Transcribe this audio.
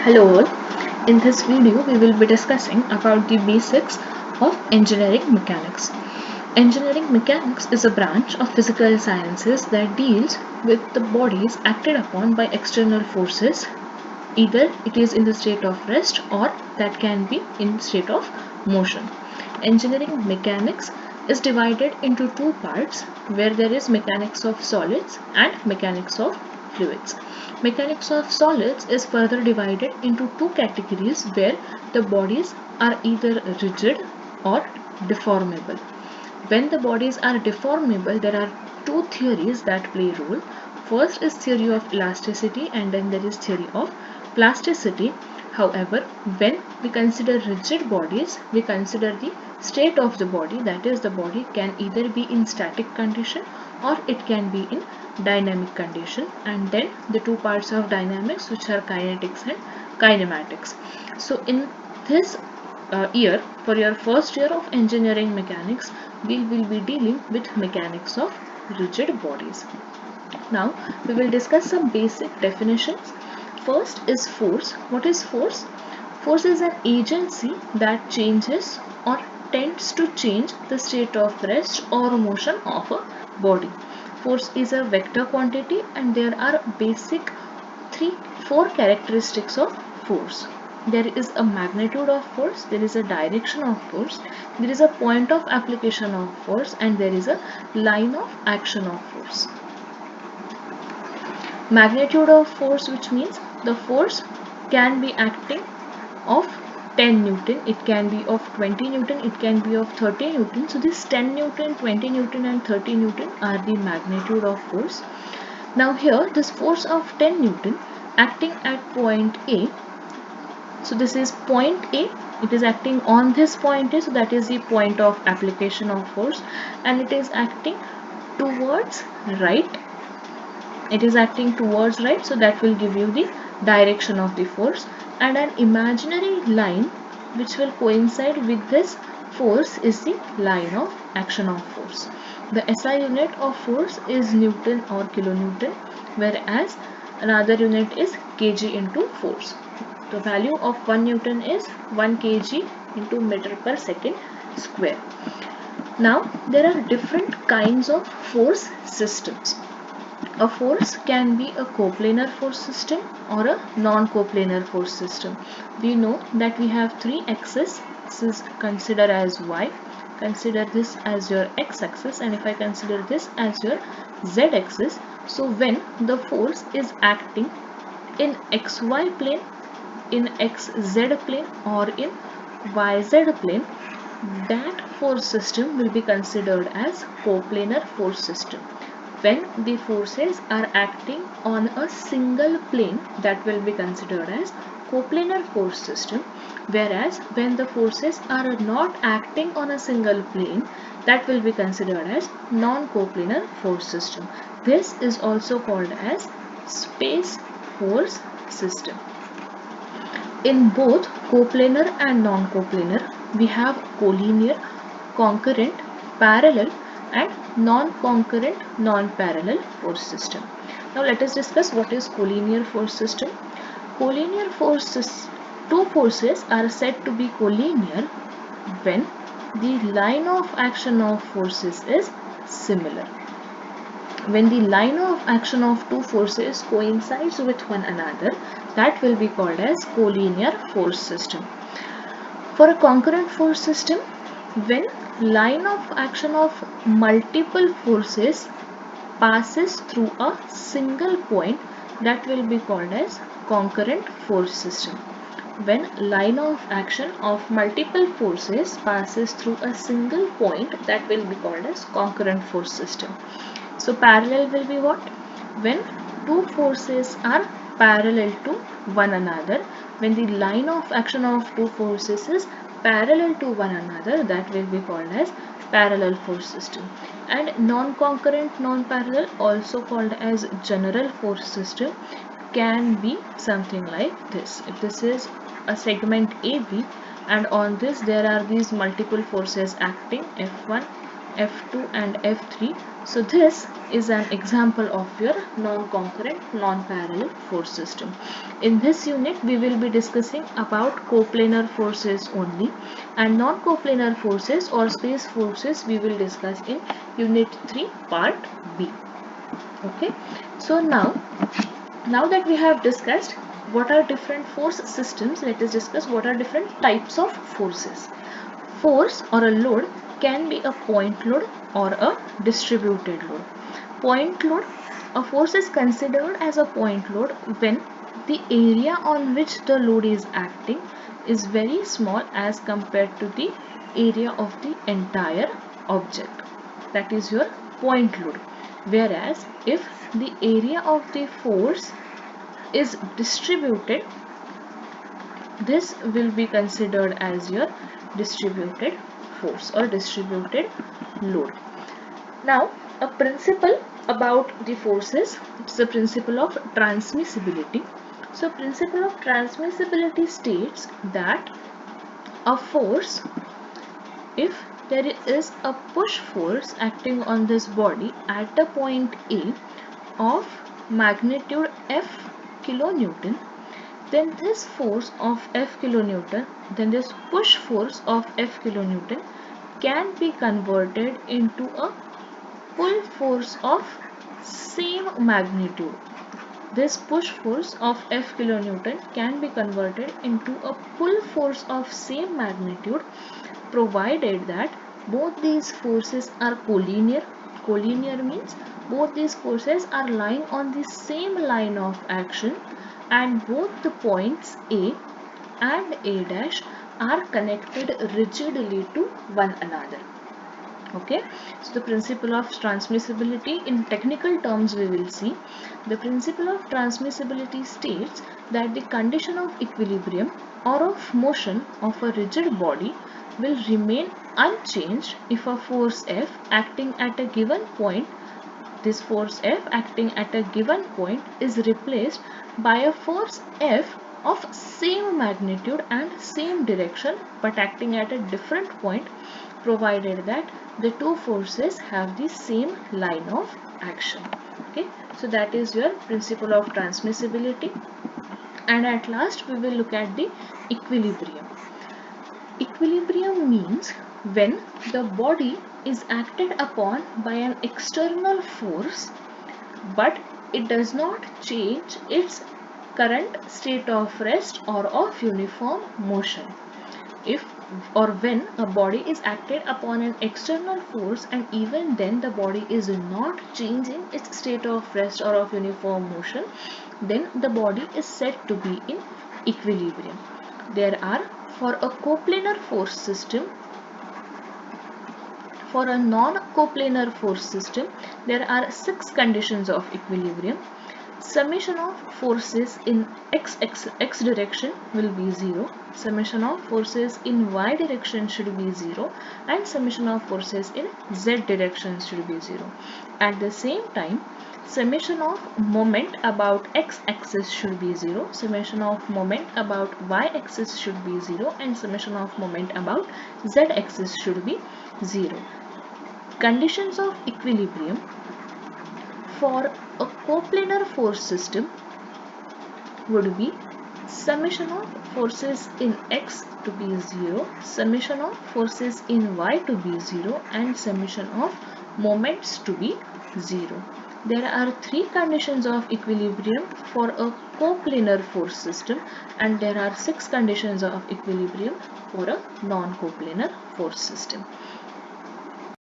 Hello all. In this video we will be discussing about the basics of engineering mechanics. Engineering mechanics is a branch of physical sciences that deals with the bodies acted upon by external forces. Either it is in the state of rest or that can be in state of motion. Engineering mechanics is divided into two parts where there is mechanics of solids and mechanics of fluids. Mechanics of solids is further divided into two categories where the bodies are either rigid or deformable. When the bodies are deformable, there are two theories that play a role. First is theory of elasticity and then there is theory of plasticity. However, when we consider rigid bodies, we consider the state of the body, that is the body can either be in static condition or it can be in dynamic condition, and then the two parts of dynamics which are kinetics and kinematics. So in this year, for your first year of engineering mechanics, we will be dealing with mechanics of rigid bodies. Now we will discuss some basic definitions. First is force. What is force? Force is an agency that changes or tends to change the state of rest or motion of a body. Force is a vector quantity and there are basic four characteristics of force. There is a magnitude of force, there is a direction of force, there is a point of application of force, and there is a line of action of force. Magnitude of force, which means the force can be acting of 10 Newton, it can be of 20 Newton, it can be of 30 Newton. So this 10 Newton, 20 Newton and 30 Newton are the magnitude of force. Now here this force of 10 Newton acting at point A. So this is point A, it is acting on this point A, so that is the point of application of force, and it is acting towards right. It is acting towards right, so that will give you the direction of the force, and an imaginary line which will coincide with this force is the line of action of force. The SI unit of force is Newton or kilonewton, whereas another unit is kg into force. The value of 1 Newton is 1 kg into meter per second square. Now there are different kinds of force systems. A force can be a coplanar force system or a non-coplanar force system. We know that we have three axes. This is considered as y. Consider this as your x-axis, and if I consider this as your z-axis, so when the force is acting in xy plane, in xz plane or in yz plane, that force system will be considered as coplanar force system. When the forces are acting on a single plane, that will be considered as coplanar force system, whereas when the forces are not acting on a single plane, that will be considered as non-coplanar force system. This is also called as space force system. In both coplanar and non-coplanar, we have collinear, concurrent, parallel and non-concurrent, non-parallel force system. Now let us discuss what is collinear force system. Collinear forces, two forces are said to be collinear when the line of action of forces is similar. When the line of action of two forces coincides with one another, that will be called as collinear force system. For a concurrent force system, when line of action of multiple forces passes through a single point, that will be called as concurrent force system. When line of action of multiple forces passes through a single point, that will be called as concurrent force system. So parallel will be what? When two forces are parallel to one another, when the line of action of two forces is parallel to one another, that will be called as parallel force system. And non-concurrent, non-parallel, also called as general force system, can be something like this. If this is a segment AB and on this there are these multiple forces acting, F1, F2 and F3. So this is an example of your non-concurrent, non-parallel force system. In this unit, we will be discussing about coplanar forces only, and non-coplanar forces or space forces we will discuss in unit 3 part B. Okay, so now that we have discussed what are different force systems, let us discuss what are different types of forces. Force or a load can be a point load or a distributed load. Point load, a force is considered as a point load when the area on which the load is acting is very small as compared to the area of the entire object. That is your point load. Whereas if the area of the force is distributed, this will be considered as your distributed force or distributed load. Now, a principle about the forces, it's the principle of transmissibility. So, principle of transmissibility states that a force, if there is a push force acting on this body at a point A of magnitude F kilonewton, then this force of F kilonewton, then this push force of F kilonewton can be converted into a pull force of same magnitude. This push force of F kilonewton can be converted into a pull force of same magnitude, provided that both these forces are collinear. Collinear means both these forces are lying on the same line of action and both the points A and A dash are connected rigidly to one another. Okay, so the principle of transmissibility in technical terms we will see. The principle of transmissibility states that the condition of equilibrium or of motion of a rigid body will remain unchanged if a force F acting at a given point, this force F acting at a given point is replaced by a force F of same magnitude and same direction but acting at a different point, provided that the two forces have the same line of action. Okay, so that is your principle of transmissibility. And at last we will look at the equilibrium. Equilibrium means when the body is acted upon by an external force but it does not change its current state of rest or of uniform motion. If or when a body is acted upon an external force and even then the body is not changing its state of rest or of uniform motion, then the body is said to be in equilibrium. There are, for a coplanar force system, for a non-coplanar force system, there are 6 conditions of equilibrium. Summation of forces in x direction will be 0, summation of forces in y direction should be 0, and summation of forces in z direction should be 0. At the same time, summation of moment about x-axis should be 0, summation of moment about y-axis should be 0, and summation of moment about z-axis should be 0. Conditions of equilibrium for a coplanar force system would be summation of forces in x to be 0, summation of forces in y to be 0, and summation of moments to be 0. There are 3 conditions of equilibrium for a coplanar force system and there are 6 conditions of equilibrium for a non-coplanar force system.